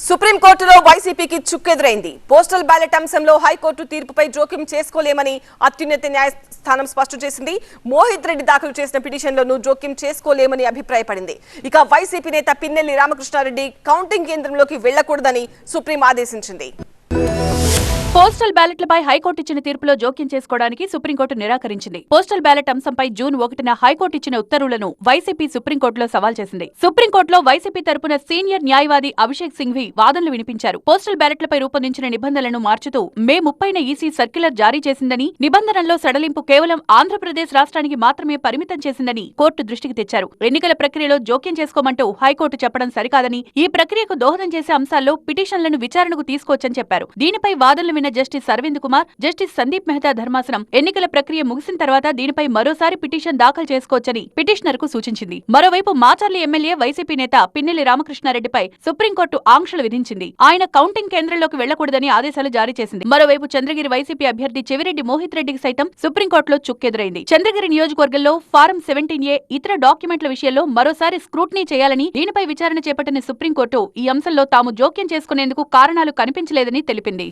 సుప్రీంకోర్టులో వైసీపీకి చుక్కెదురైంది. Postal ballot అంశంలో హైకోర్టు తీర్పుపై జోక్యం చేసుకోలేమని అత్యున్నత న్యాయస్థానం స్పష్టం చేసింది. మోహిత్ రెడ్డి దాఖలు చేసిన పిటిషన్లను జోక్యం చేసుకోలేమని అభిప్రాయపడింది. ఇక వైసీపీ నేత పిన్నెల్లి రామకృష్ణారెడ్డి కౌంటింగ్ కేంద్రంలోకి వెళ్లకూడదని సుప్రీం ఆదేశించింది. పోస్టల్ బ్యాలెట్లపై హైకోర్టు ఇచ్చిన తీర్పులో జోక్యం చేసుకోవడానికి సుప్రీంకోర్టు నిరాకరించింది. పోస్టల్ బ్యాలెట్ అంశంపై జూన్ 1న హైకోర్టు ఇచ్చిన ఉత్తర్వులను వైసీపీ సుప్రీంకోర్టులో సవాల్ చేసింది. సుప్రీంకోర్టులో వైసీపీ తరపున సీనియర్ న్యాయవాది అభిషేక్ సింఘ్వి వాదనలు వినిపించారు. పోస్టల్ బ్యాలెట్లపై రూపొందించిన నిబంధనలను మార్చుతూ మే 30న ఈసీ సర్క్యులర్ జారీ చేసిందని, నిబంధనల్లో సడలింపు కేవలం ఆంధ్రప్రదేశ్ రాష్ట్రానికి మాత్రమే పరిమితం చేసిందని కోర్టు దృష్టికి తెచ్చారు. ఎన్నికల ప్రక్రియలో జోక్యం చేసుకోమంటూ హైకోర్టు చెప్పడం సరికాదని, ఈ ప్రక్రియకు దోహదం చేసే అంశాల్లో పిటిషన్లను విచారణకు తీసుకోవచ్చని చెప్పారు. దీనిపై వాదనలు జస్టిస్ అరవింద్ కుమార్, జస్టిస్ సందీప్ మెహతా ధర్మాసనం ఎన్నికల ప్రక్రియ ముగిసిన తర్వాత దీనిపై మరోసారి పిటిషన్ దాఖలు చేసుకోవచ్చని పిటిషనర్ కు సూచించింది. మరోవైపు మాచర్ల ఎమ్మెల్యే వైసీపీ నేత పిన్నెల్లి రామకృష్ణారెడ్డిపై సుప్రీంకోర్టు ఆంక్షలు విధించింది. ఆయన కౌంటింగ్ కేంద్రంలోకి వెళ్లకూడదని ఆదేశాలు జారీ చేసింది. మరోవైపు చంద్రగిరి వైసీపీ అభ్యర్థి చెవిరెడ్డి మోహిత్ రెడ్డికి సైతం సుప్రీంకోర్టులో చుక్కెదురైంది. చంద్రగిరి నియోజకవర్గంలో ఫారం 17A ఇతర డాక్యుమెంట్ల విషయంలో మరోసారి స్క్రూటినీ చేయాలని, దీనిపై విచారణ చేపట్టిన సుప్రీంకోర్టు ఈ అంశంలో తాము జోక్యం చేసుకునేందుకు కారణాలు కనిపించలేదని తెలిపింది.